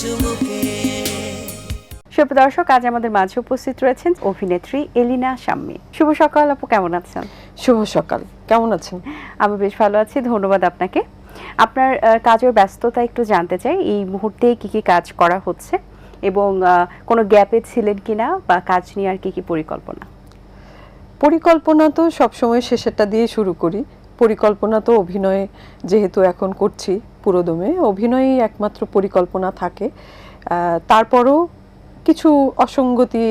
চুমুকে। সুপ্রিয় দর্শক, আজ আমাদের মাঝে উপস্থিত রয়েছেন অভিনেত্রী এলিনা শাম্মী। শুভ সকাল আপু, কেমন আছেন? শুভ সকাল, কেমন আছেন? আমি বেশ ভালো আছি, ধন্যবাদ আপনাকে। আপনার কাজের ব্যস্ততা একটু জানতে চাই, এই মুহূর্তে কি কি কাজ করা হচ্ছে এবং কোনো গ্যাপে ছিলেন কিনা, বা কাজ নিয়ে আর কি কি পরিকল্পনা? পরিকল্পনা তো সবসময় শেষেরটা দিয়ে শুরু করি। পরিকল্পনা তো অভিনয় যেহেতু এখন করছি পুরোদমে, অভিনয়ই একমাত্র পরিকল্পনা থাকে। তারপরও কিছু অসঙ্গতি,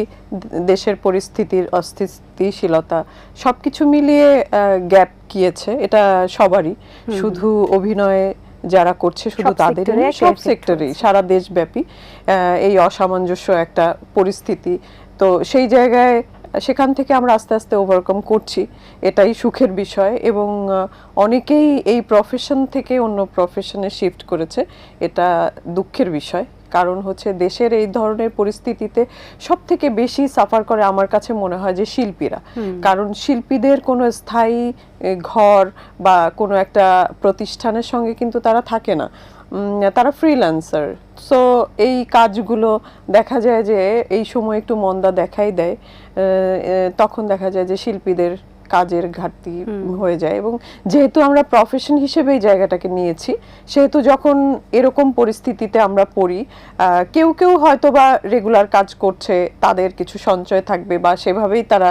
দেশের পরিস্থিতির অস্থিতিশীলতা সবকিছু মিলিয়ে গ্যাপ গিয়েছে, এটা সবারই, শুধু অভিনয়ে যারা করছে শুধু তাদের, সব সেক্টরেই, সারা দেশব্যাপী এই অসামঞ্জস্য একটা পরিস্থিতি। তো সেই জায়গায় সেখান থেকে আমরা আস্তে আস্তে ওভারকাম করছি, এটাই সুখের বিষয়। এবং অনেকেই এই প্রফেশন থেকে অন্য প্রফেশনে শিফট করেছে, এটা দুঃখের বিষয়। কারণ হচ্ছে দেশের এই ধরনের পরিস্থিতিতে সব থেকে বেশি সাফার করে আমার কাছে মনে হয় যে শিল্পীরা। কারণ শিল্পীদের কোনো স্থায়ী ঘর বা কোনো একটা প্রতিষ্ঠানের সঙ্গে কিন্তু তারা থাকে না, তারা ফ্রিল্যান্সার। সো এই কাজগুলো দেখা যায় যে এই সময় একটু মন্দা দেখাই দেয়, তখন দেখা যায় যে শিল্পীদের কাজের ঘাটতি হয়ে যায়। এবং যেহেতু আমরা প্রফেশন হিসেবে এই জায়গাটাকে নিয়েছি, সেহেতু যখন এরকম পরিস্থিতিতে আমরা পড়ি, কেউ কেউ হয়তো বা রেগুলার কাজ করছে, তাদের কিছু সঞ্চয় থাকবে বা সেভাবেই তারা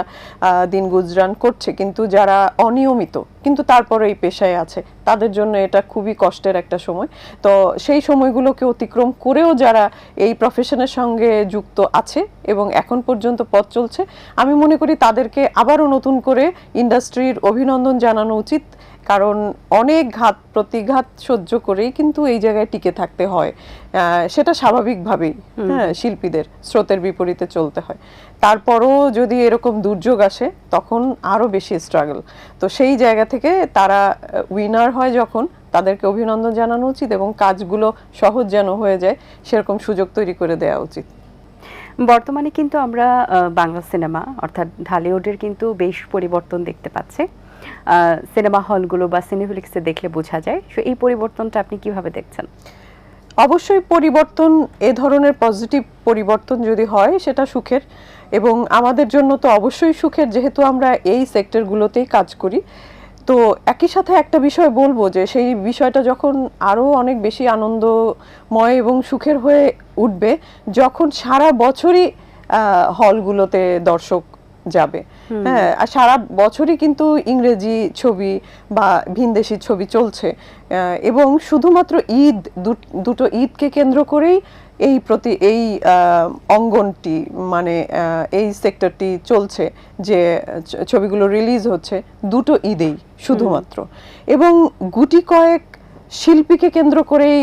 দিন গুজরান করছে, কিন্তু যারা অনিয়মিত কিন্তু তারপরে এই পেশায় আছে, তাদের জন্য এটা খুবই কষ্টের একটা সময়। তো সেই সময়গুলোকে অতিক্রম করেও যারা এই প্রফেশনের সঙ্গে যুক্ত আছে এবং এখন পর্যন্ত পথ চলছে, আমি মনে করি তাদেরকে আবারও নতুন করে ইন্ডাস্ট্রির অভিনন্দন জানানো উচিত। কারণ অনেক ঘাত প্রতিঘাত সহ্য করেই কিন্তু এই জায়গায় টিকে থাকতে হয়, সেটা স্বাভাবিকভাবেই। হ্যাঁ, শিল্পীদের স্রোতের বিপরীতে চলতে হয়। তারপরও যদি এরকম দুর্যোগ আসে তখন আরো বেশি স্ট্রাগল। তো সেই জায়গা থেকে তারা উইনার হয় যখন, তাদেরকে অভিনন্দন জানানো উচিত এবং কাজগুলো সহজ যেন হয়ে যায় সেরকম সুযোগ তৈরি করে দেওয়া উচিত। বর্তমানে কিন্তু আমরা বাংলা সিনেমা অর্থাৎ ঢালিউডের কিন্তু বেশ পরিবর্তন দেখতে পাচ্ছি। সিনেমা হলগুলো বা সিনেপ্লেক্সে দেখলে বোঝা যায়। এই পরিবর্তনটা আপনি কিভাবে দেখছেন? অবশ্যই পরিবর্তন, এ ধরনের পজিটিভ পরিবর্তন যদি হয় সেটা সুখের, এবং আমাদের জন্য তো অবশ্যই সুখের, যেহেতু আমরা এই সেক্টরগুলোতেই কাজ করি। তো একই সাথে একটা বিষয় বলবো যে সেই বিষয়টা যখন আরো অনেক বেশি আনন্দময় এবং সুখের হয়ে উঠবে যখন সারা বছরই হলগুলোতে দর্শক যাবে। হ্যাঁ, আর সারা বছরই কিন্তু ইংরেজি ছবি বা ভিনদেশি ছবি চলছে, এবং শুধুমাত্র ঈদ, দুটো ঈদকে কেন্দ্র করেই এই অঙ্গনটি, মানে এই সেক্টরটি চলছে, যে ছবিগুলো রিলিজ হচ্ছে দুটো ঈদেই শুধুমাত্র, এবং গুটি কয়েক শিল্পীকে কেন্দ্র করেই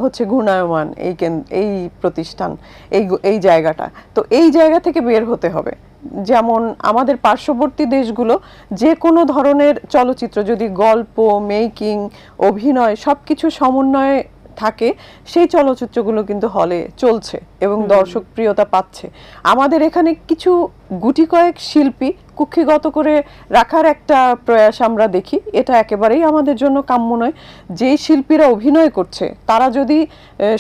হচ্ছে ঘূর্ণায়মান এই প্রতিষ্ঠান, এই জায়গাটা। তো এই জায়গা থেকে বের হতে হবে। যেমন আমাদের পার্শ্ববর্তী দেশগুলো যে কোনো ধরনের চলচ্চিত্র যদি গল্প, মেকিং, অভিনয় সবকিছু সমন্বয়ে থাকে, সেই চলচ্চিত্রগুলো কিন্তু হলে চলছে এবং দর্শক প্রিয়তা পাচ্ছে। আমাদের এখানে কিছু গুটি কয়েক শিল্পী কুক্ষিগত করে রাখার একটা প্রয়াস আমরা দেখি, এটা একেবারেই আমাদের জন্য কাম্য নয়। যেই শিল্পীরা অভিনয় করছে তারা যদি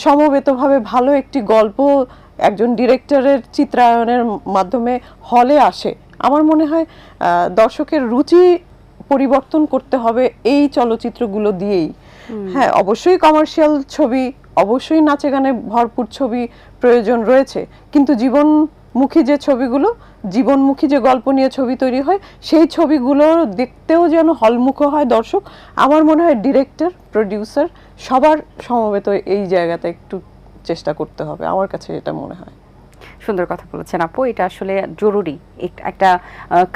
সমবেতভাবে ভালো একটি গল্প একজন ডিরেক্টরের চিত্রায়নের মাধ্যমে হলে আসে, আমার মনে হয় দর্শকের রুচি পরিবর্তন করতে হবে এই চলচ্চিত্রগুলো দিয়েই। হ্যাঁ, অবশ্যই কমার্শিয়াল ছবি, অবশ্যই নাচে গানে ভরপুর ছবি প্রয়োজন রয়েছে, কিন্তু জীবনমুখী যে ছবিগুলো, জীবনমুখী যে গল্প নিয়ে ছবি তৈরি হয়, সেই ছবিগুলো দেখতেও যেন হলমুখ হয় দর্শক। আমার মনে হয় ডিরেক্টর, প্রডিউসার সবার সমবেত এই জায়গাতে একটু চেষ্টা করতে হবে, আমার কাছে এটা মনে হয়। সুন্দর কথা বলেছেন আপু, এটা আসলে জরুরি। একটা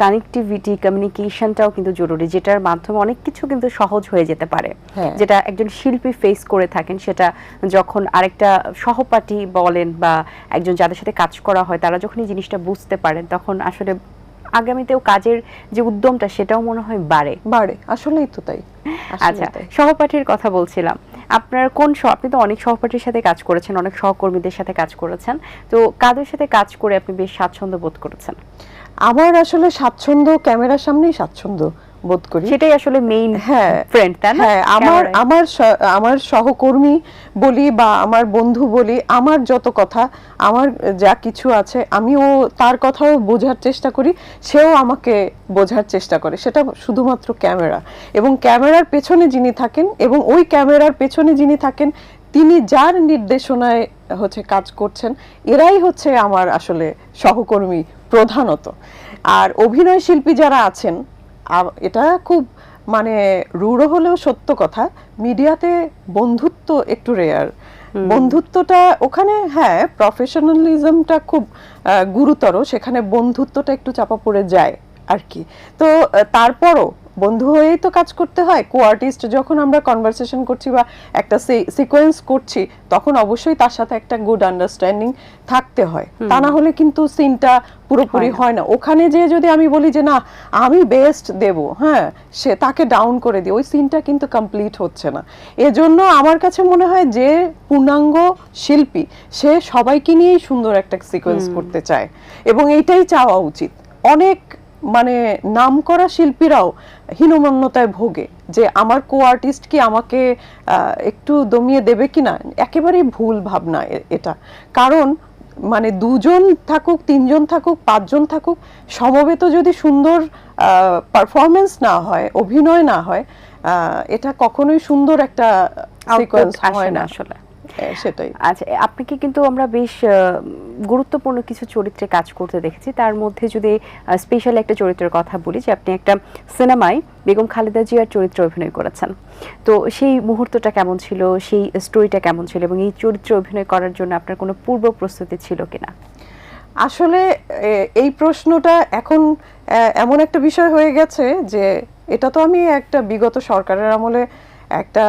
কানেক্টিভিটি, কমিউনিকেশনটাও কিন্তু জরুরি, যেটার মাধ্যমে অনেক কিছু কিন্তু সহজ হয়ে যেতে পারে। যেটা একজন শিল্পী ফেস করে থাকেন, সেটা যখন আরেকটা সহপাঠী বলেন বা একজন যাদের সাথে কাজ করা হয়, তারা যখন এই জিনিসটা বুঝতে পারেন, তখন আসলে আগামীতেও কাজের যে উদ্যমটা সেটাও মনে হয় বাড়ে। আসলেই তো তাই। আচ্ছা, সহপাঠীর কথা বলছিলাম, আপনার আপনি তো অনেক সহপাঠীর সাথে কাজ করেছেন, অনেক সহকর্মীদের সাথে কাজ করেছেন, তো কাদের সাথে কাজ করে আপনি বেশ স্বাচ্ছন্দ্য বোধ করেছেন? আমার আসলে স্বাচ্ছন্দ্য, ক্যামেরার সামনেই স্বাচ্ছন্দ্য বোধ করি। সেটাই আসলে মেইন হ্যাঁ ফ্রেন্ড, তাই না? হ্যাঁ, আমার সহকর্মী বলি বা আমার বন্ধু বলি, আমার যত কথা, আমার যা কিছু আছে, আমিও তার কথাও বোঝার চেষ্টা করি, সেও আমাকে বোঝার চেষ্টা করে। সেটা শুধুমাত্র ক্যামেরা, এবং ক্যামেরার পেছনে যিনি থাকেন এবং ওই ক্যামেরার পেছনে যিনি থাকেন তিনি যার নির্দেশনায় হচ্ছে কাজ করছেন, এরাই হচ্ছে আমার আসলে সহকর্মী প্রধানত। আর অভিনয় শিল্পী যারা আছেন, এটা খুব মানে রূঢ় হলেও সত্য কথা, মিডিয়াতে বন্ধুত্ব একটু রেয়ার। বন্ধুত্বটা ওখানে, হ্যাঁ, প্রফেশনালিজমটা খুব গুরুতর, সেখানে বন্ধুত্বটা একটু চাপা পড়ে যায় আর কি। তো তারপরও বন্ধু হয়েই তো কাজ করতে হয়। কো আর্টিস্ট যখন আমরা কনভারসেশন করছি বা একটা সিকোয়েন্স করছি, তখন অবশ্যই তার সাথে একটা গুড আন্ডারস্ট্যান্ডিং থাকতে হয়, তা না হলে কিন্তু সিনটা পুরোপুরি হয় না। ওখানে যে যদি আমি বলি যে না আমি বেস্ট দেব, হ্যাঁ, সে তাকে ডাউন করে দিই, ওই সিনটা কিন্তু কমপ্লিট হচ্ছে না। এজন্য আমার কাছে মনে হয় যে পূর্ণাঙ্গ শিল্পী সে সবাইকে নিয়েই সুন্দর একটা সিকোয়েন্স করতে চায়, এবং এইটাই চাওয়া উচিত। অনেক মানে নামকরা শিল্পীরাও হীনমন্যতায় ভোগে যে আমার কো আর্টিস্ট কি আমাকে একটু দমিয়ে দেবে কিনা। একেবারেই ভুল ভাবনা এটা। কারণ মানে দুজন থাকুক, তিনজন থাকুক, পাঁচজন থাকুক, সমবেত যদি সুন্দর পারফরমেন্স না হয়, অভিনয় না হয়, এটা কখনোই সুন্দর একটা সিকোয়েন্স হয় না আসলে। সেটাই। আচ্ছা, আপনাকে কিন্তু আমরা বেশ গুরুত্বপূর্ণ কিছু চরিত্রে কাজ করতে দেখেছি। তার মধ্যে যদি স্পেশাল একটা চরিত্রের কথা বলি, যে আপনি একটা সিনেমায় বেগম খালেদা জিয়ার চরিত্রে অভিনয় করেছেন, তো সেই মুহূর্তটা কেমন ছিল, সেই স্টোরিটা কেমন ছিল, এবং এই চরিত্রে অভিনয় করার জন্য আপনার কোনো পূর্ব প্রস্তুতি ছিল কিনা? আসলে এই প্রশ্নটা এখন এমন একটা বিষয় হয়ে গেছে যে এটা তো আমি একটা বিগত সরকারের আমলে একটা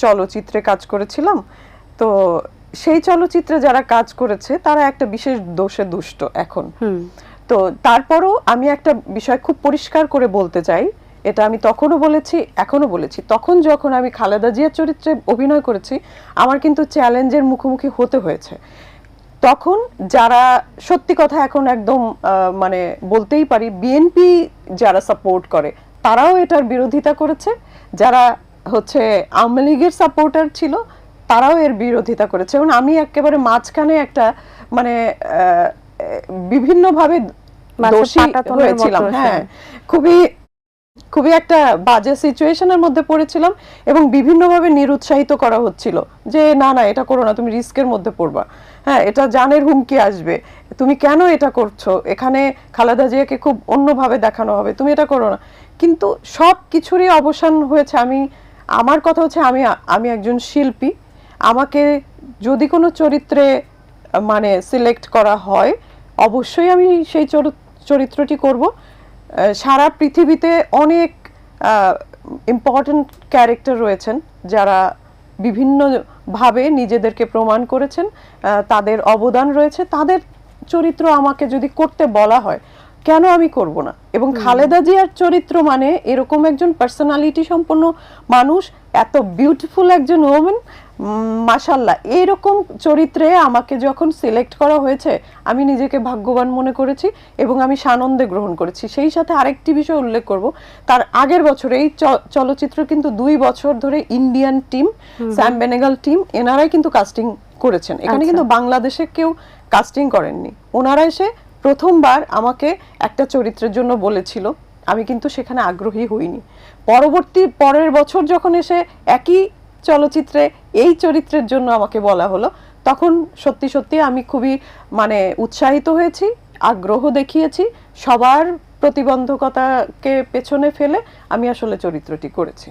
চলচ্চিত্রে কাজ করেছিলাম। তো সেই চলচ্চিত্রে যারা কাজ করেছে তারা একটা বিশেষ দোষে দুষ্ট এখন। তো তারপরও আমি একটা বিষয় খুব পরিষ্কার করে বলতে চাই, এটা আমি তখনও বলেছি, এখনো বলেছি। তখন যখন আমি খালেদা জিয়ার চরিত্রে অভিনয় করেছি, আমার কিন্তু চ্যালেঞ্জের মুখোমুখি হতে হয়েছে। তখন যারা, সত্যি কথা এখন একদম মানে বলতেই পারি, বিএনপি যারা সাপোর্ট করে তারাও এটার বিরোধিতা করেছে, যারা হচ্ছে আওয়ামী লীগের সাপোর্টার ছিল তারাও এর বিরোধিতা করেছে, এবং আমি একেবারে মাঝখানে একটা মানে বিভিন্নভাবে দোষী হয়েছিলাম। হ্যাঁ, খুবই একটা বাজে সিচুয়েশনের মধ্যে পড়েছিলাম, এবং বিভিন্নভাবে নিরুৎসাহিত করা হচ্ছিল যে না না এটা করো না, তুমি রিস্কের মধ্যে পড়বা, হ্যাঁ, এটা জানের হুমকি আসবে, তুমি কেন এটা করছো, এখানে খালেদা জিয়াকে খুব অন্যভাবে দেখানো হবে, তুমি এটা করো না। কিন্তু সব কিছুরই অবসান হয়েছে। আমার কথা হচ্ছে আমি একজন শিল্পী, আমাকে যদি কোনো চরিত্রে মানে সিলেক্ট করা হয়, অবশ্যই আমি সেই চরিত্রটি করব। সারা পৃথিবীতে অনেক ইম্পর্টেন্ট ক্যারেক্টার রয়েছেন যারা বিভিন্নভাবে নিজেদেরকে প্রমাণ করেছেন, তাদের অবদান রয়েছে, তাদের চরিত্র আমাকে যদি করতে বলা হয় কেন আমি করব না। এবং খালেদা জিয়ার চরিত্র মানে এরকম একজন পার্সোনালিটি সম্পন্ন মানুষ, এত বিউটিফুল একজন ওমেন, মাশাআল্লাহ, এরকম চরিত্রে আমাকে যখন সিলেক্ট করা হয়েছে আমি নিজেকে ভাগ্যবান মনে করেছি এবং আমি সানন্দে গ্রহণ করেছি। সেই সাথে আরেকটি বিষয় উল্লেখ করব, তার আগের বছর এই চলচ্চিত্র কিন্তু 2 বছর ধরে Indian team, Shyam Benegal team, এনারাই কিন্তু কাস্টিং করেছেন। এখানে কিন্তু বাংলাদেশে কেউ কাস্টিং করেননি। ওনারা এসে প্রথমবার আমাকে একটা চরিত্রের জন্য বলেছিল, আমি কিন্তু সেখানে আগ্রহী হইনি। পরের বছর যখন এসে একই চলচ্চিত্রে এই চরিত্রের জন্য আমাকে বলা হলো, তখন সত্যি সত্যি আমি খুবই মানে উৎসাহিত হয়েছি, আগ্রহ দেখিয়েছি, সবার প্রতিবন্ধকতাকে পেছনে ফেলে আমি আসলে চরিত্রটি করেছি।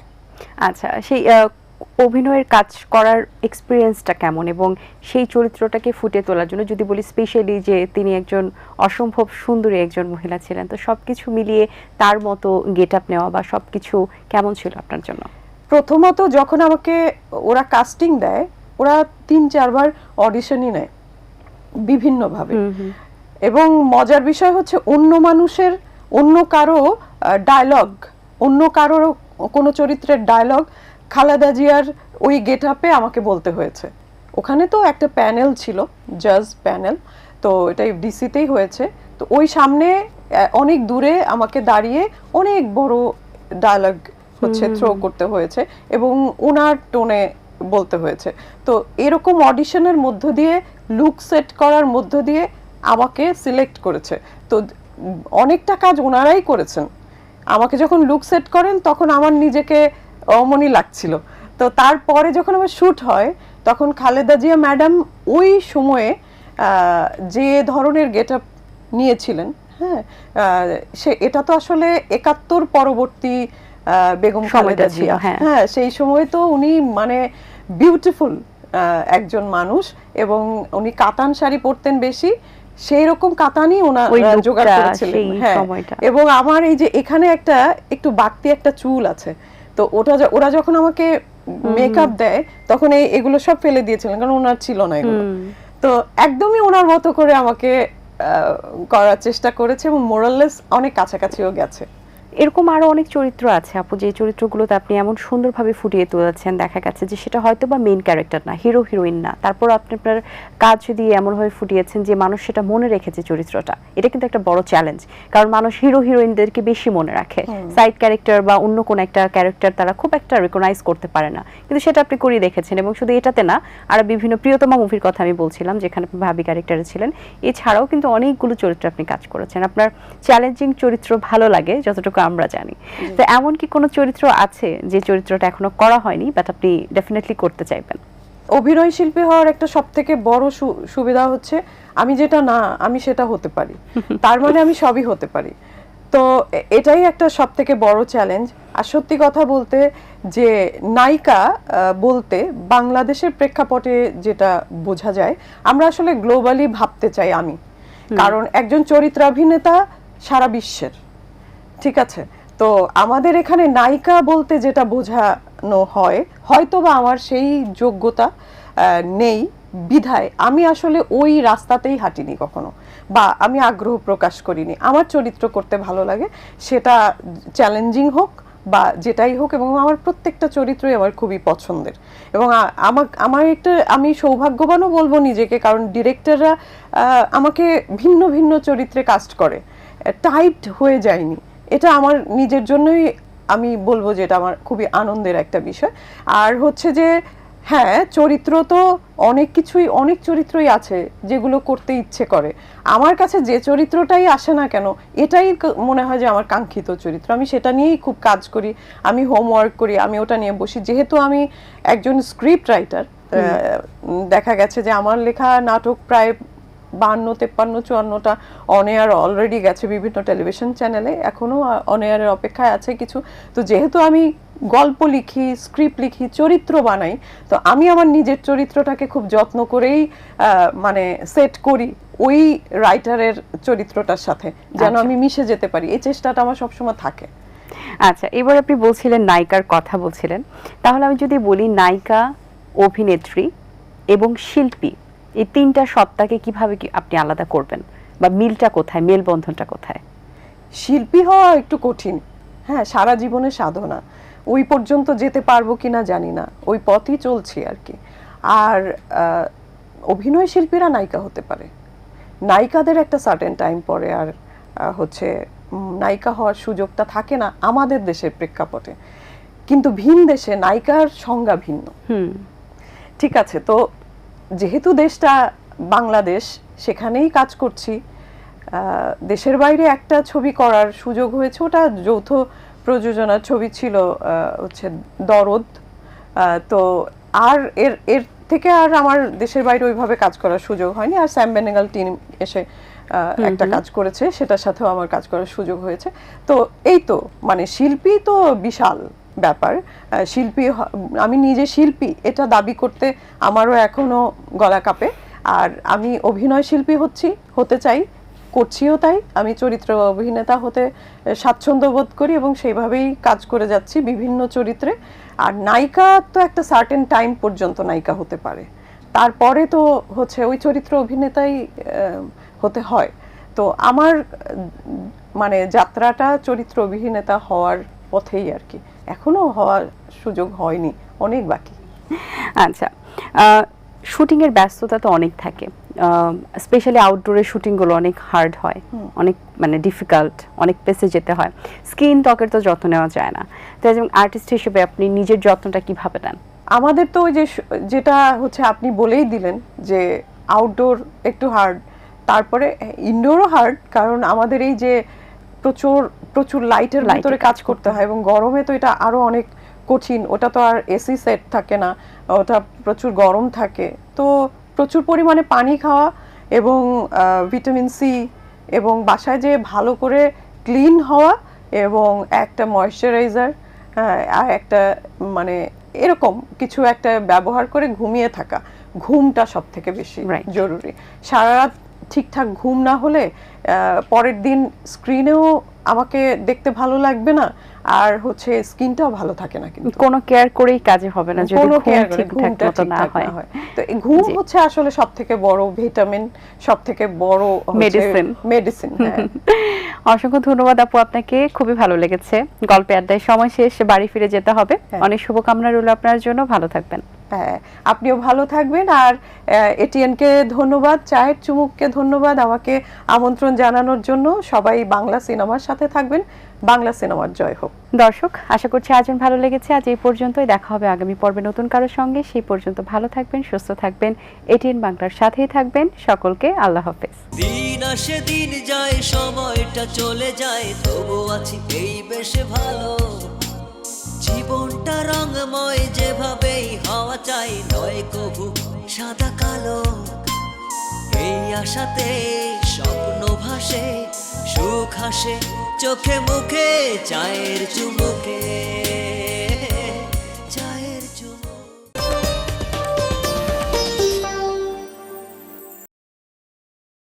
আচ্ছা, সেই অভিনয়ের কাজ করার এক্সপিরিয়েন্সটা কেমন, এবং সেই চরিত্রটাকে ফুটিয়ে তোলার জন্য যদি বলি স্পেশালি যে তিনি একজন অসম্ভব সুন্দরী একজন মহিলা ছিলেন, তো সবকিছু মিলিয়ে তার মতো গেট আপ নেওয়া বা সবকিছু কেমন ছিল আপনার জন্য? প্রথমত যখন আমাকে ওরা কাস্টিং দেয়, ওরা 3-4 বার অডিশনই নেয় বিভিন্নভাবে, এবং মজার বিষয় হচ্ছে অন্য কারো ডায়লগ, অন্য কারো কোনো চরিত্রের ডায়লগ খালেদা জিয়ার ওই গেট আপে আমাকে বলতে হয়েছে। ওখানে তো একটা প্যানেল ছিল, জাজ প্যানেল, তো এটা ডিসিতেই হয়েছে। তো ওই সামনে অনেক দূরে আমাকে দাঁড়িয়ে অনেক বড় ডায়ালগ হচ্ছে থ্রো করতে হয়েছে এবং ওনার টোনে বলতে হয়েছে। তো এরকম অডিশনের মধ্য দিয়ে লুক সেট করার মধ্য দিয়ে আমাকে সিলেক্ট করেছে। তো অনেকটা কাজ ওনারাই করেছেন। আমাকে যখন লুক সেট করেন তখন আমার নিজেকে অমনই লাগছিল। তো তারপরে যখন আমার শ্যুট হয় তখন খালেদা জিয়া ম্যাডাম ওই সময়ে যে ধরনের গেট আপ নিয়েছিলেন, হ্যাঁ, এটা তো আসলে ৭১ পরবর্তী বেগম খালেদা জিয়া, হ্যাঁ, সেই সময় তো উনি মানে বিউটিফুল একজন মানুষ এবং উনি কাতান শাড়ি পরতেন বেশি, সেই রকম কাতানই ওনারা জোগাড় করেছিলেন। হ্যাঁ, এবং আমার এই যে এখানে একটু বাড়তি একটা চুল আছে, তো ওরা যখন আমাকে মেকআপ দেয় তখন এগুলো সব ফেলে দিয়েছিলেন, কারণ ওনার ছিল না এগুলো। তো একদমই ওনার মতো করে আমাকে করার চেষ্টা করেছে এবং মোরাললেস অনেক কাছাকাছিও গেছে। এরকম আরো অনেক চরিত্র আছে আপু, যে চরিত্রগুলোতে আপনি এমন সুন্দরভাবে ফুটিয়ে তুলেছেন, দেখা গেছে যে সেটা হয়তো বা মেইন ক্যারেক্টার না, হিরো হিরোইন না, তারপর আপনি আপনার কাজ দিয়ে এমনভাবে ফুটিয়েছেন যে মানুষ সেটা মনে রেখেছে চরিত্রটা। এটা কিন্তু একটা বড় চ্যালেঞ্জ, কারণ মানুষ হিরো হিরোইনদেরকে বেশি মনে রাখে, সাইড ক্যারেক্টার বা অন্য কোন একটা ক্যারেক্টার তারা খুব একটা রিকগনাইজ করতে পারে না, কিন্তু সেটা আপনি করিয়ে দেখেছেন। এবং শুধু এটাতে না, আর বিভিন্ন প্রিয়তমা মুভির কথা আমি বলছিলাম যেখানে আপনি ভাবি ক্যারেক্টারে ছিলেন, এছাড়াও কিন্তু অনেকগুলো চরিত্র আপনি কাজ করেছেন। আপনার চ্যালেঞ্জিং চরিত্র ভালো লাগে যতটুকু আমরা জানি। তো এমন কি কোনো চরিত্র আছে যে চরিত্রটা এখনো করা হয়নি বাট আপনি ডেফিনেটলি করতে চাইবেন? অভিনয় শিল্পী হওয়ার একটা সবথেকে বড় সুবিধা হচ্ছে আমি যেটা না আমি সেটা হতে পারি, তার মানে আমি সবই হতে পারি। তো এটাই একটা সবথেকে বড় চ্যালেঞ্জ। আর সত্যি কথা বলতে যে নায়িকা বলতে বাংলাদেশের প্রেক্ষাপটে যেটা বোঝা যায়, আমরা আসলে গ্লোবালি ভাবতে চাই আমি, কারণ একজন চরিত্রাভিনেতা সারা বিশ্বের, ঠিক আছে? তো আমাদের এখানে নায়িকা বলতে যেটা বোঝানো হয়, হয়তো বা আমার সেই যোগ্যতা নেই বিধায় আমি আসলে ওই রাস্তাতেই হাঁটিনি কখনো, বা আমি আগ্রহ প্রকাশ করিনি। আমার চরিত্র করতে ভালো লাগে, সেটা চ্যালেঞ্জিং হোক বা যেটাই হোক, এবং আমার প্রত্যেকটা চরিত্রই আমার খুবই পছন্দের। এবং আমি সৌভাগ্যবানও বলবো নিজেকে, কারণ ডিরেক্টররা আমাকে ভিন্ন ভিন্ন চরিত্রে কাস্ট করে, টাইপড হয়ে যায়নি। এটা আমার নিজের জন্যই আমি বলবো যে এটা আমার খুবই আনন্দের একটা বিষয়। আর হচ্ছে যে হ্যাঁ, চরিত্র তো অনেক চরিত্রই আছে যেগুলো করতে ইচ্ছে করে। আমার কাছে যে চরিত্রটাই আসে না কেন, এটাই মনে হয় যে আমার কাঙ্ক্ষিত চরিত্র। আমি সেটা নিয়েই খুব কাজ করি, আমি হোমওয়ার্ক করি, আমি ওটা নিয়ে বসি। যেহেতু আমি একজন স্ক্রিপ্ট রাইটার, দেখা গেছে যে আমার লেখা নাটক প্রায় 52, 53, 54টা অন এয়ার অলরেডি গেছে বিভিন্ন টেলিভিশন চ্যানেলে, এখনো অন এয়ারের অপেক্ষায় আছে কিছু। তো যেহেতু আমি গল্প লিখি, স্ক্রিপ্ট লিখি, চরিত্র বানাই, তো আমি আমার নিজের চরিত্রটাকে খুব যত্ন করেই মানে সেট করি ওই রাইটারের চরিত্রটার সাথে, যেন আমি মিশে যেতে পারি। এই চেষ্টাটা আমার সবসময় থাকে। আচ্ছা, এবার আপনি বলছিলেন নায়িকার কথা বলছিলেন, তাহলে আমি যদি বলি নায়িকা, অভিনেত্রী এবং শিল্পী, এই তিনটা সত্তাকে কিভাবে আপনি আলাদা করবেন, বা মিলটা কোথায়, মেলবন্ধনটা কোথায়? শিল্পী হওয়া একটু কঠিন, হ্যাঁ, সারা জীবনের সাধনা, ওই পর্যন্ত যেতে পারবো কিনা জানি না, ওই পথই চলছি আর কি। আর অভিনয় শিল্পীরা নায়িকা হতে পারে, নায়িকাদের একটা সার্টেন টাইম পরে আর হচ্ছে নায়িকা হওয়ার সুযোগটা থাকে না আমাদের দেশের প্রেক্ষাপটে, কিন্তু ভিন দেশে নায়িকার সংজ্ঞা ভিন্ন। ঠিক আছে, তো যেহেতু দেশটা বাংলাদেশ, সেখানেই কাজ করছি। দেশের বাইরে একটা ছবি করার সুযোগ হয়েছে, ওটা যৌথ প্রযোজনার ছবি ছিল, হচ্ছে দরদ। তো আর এর থেকে আর আমার দেশের বাইরে ওইভাবে কাজ করার সুযোগ হয়নি। আর স্যাম বেনেগাল টিম এসে একটা কাজ করেছে, সেটার সাথেও আমার কাজ করার সুযোগ হয়েছে। তো এই তো মানে শিল্পী তো বিশাল ব্যাপার। শিল্পী, আমি নিজে শিল্পী এটা দাবি করতে আমারও এখনো গলা কাঁপে। আর আমি অভিনয় শিল্পী হতে চাই, করছিও তাই। আমি চরিত্র অভিনেতা হতে স্বাচ্ছন্দ্য বোধ করি এবং সেইভাবেই কাজ করে যাচ্ছি বিভিন্ন চরিত্রে। আর নায়িকা তো একটা সার্টেন টাইম পর্যন্ত নায়িকা হতে পারে, তারপরে তো হচ্ছে ওই চরিত্র অভিনেতাই হতে হয়। তো আমার মানে যাত্রাটা চরিত্র অভিনেতা হওয়ার পথেই আর কি, এখনো হওয়ার সুযোগ হয়নি, অনেক বাকি। আচ্ছা, শুটিং এর ব্যস্ততা তো অনেক থাকে, স্পেশালি আউটডোরের শুটিংগুলো অনেক হার্ড হয়, অনেক মানে ডিফিকাল্ট, অনেক প্লেসে যেতে হয়, স্কিন ত্বকের তো যত্ন নেওয়া যায় না। তো একজন আর্টিস্ট হিসেবে আপনি নিজের যত্নটা কিভাবে নেন? আমাদের তো ওই যে যেটা হচ্ছে আপনি বলেই দিলেন যে আউটডোর একটু হার্ড, তারপরে ইনডোরও হার্ড, কারণ আমাদের এই যে প্রচুর প্রচুর লাইটের ভিতরে কাজ করতে হয়, এবং গরমে তো এটা আরো অনেক কঠিন। ওটা তো আর এসি সেট থাকে না, ওটা প্রচুর গরম থাকে। তো প্রচুর পরিমাণে পানি খাওয়া এবং ভিটামিন সি, এবং বাসায় যে ভালো করে ক্লিন হওয়া, এবং একটা ময়েশ্চারাইজার, আর একটা মানে এরকম কিছু একটা ব্যবহার করে ঘুমিয়ে থাকা। ঘুমটা সব থেকে বেশি জরুরি। সারা রাত ঠিকঠাক ঘুম না হলে পরের দিন স্ক্রিনেও আমাকে দেখতে ভালো লাগবে না, আর হচ্ছে স্কিনটাও ভালো থাকে না। কিন্তু কোনো কেয়ার করেই কাজে হবে না যদি ঘুমটা ঠিকঠাক না হয়। তো ঘুম হচ্ছে আসলে সবথেকে বড় ভিটামিন, সবথেকে বড় মেডিসিন। অসংখ্য ধন্যবাদ আপু আপনাকে, খুবই ভালো লেগেছে। গল্পে আড্ডায় সময় শেষ, বাড়ি ফিরে যেতে হবে। অনেক শুভকামনা রইল আপনার জন্য, ভালো থাকবেন। হ্যাঁ, আপনিও ভালো থাকবেন। আর এটিএনকে ধন্যবাদ, চায়ের চুমুককে ধন্যবাদ আমাকে আমন্ত্রণ জানানোর জন্য। সবাই বাংলা সিনেমার সাথে থাকবেন। বাংলা সিনেমার জয় হোক। দর্শক, আশা করছি আয়োজন ভালো লেগেছে। আজ এই পর্যন্তই, দেখা হবে আগামী পর্বে নতুন কারোর সঙ্গে। সেই পর্যন্ত ভালো থাকবেন, সুস্থ থাকবেন, এটিএন বাংলার সাথেই থাকবেন। সকলকে আল্লাহ হাফেজ। দিন আসে দিন যায়, সময়টা চলে যায়, তবু আছি এই বেশ ভালো। জীবনটা রঙময়, যেভাবেই হওয়া চাই, নয় কভু সাদা কালো। এই আশাতে স্বপ্ন ভাসে, সুখ হাসে চোখে মুখে, চায়ের চুমুকে।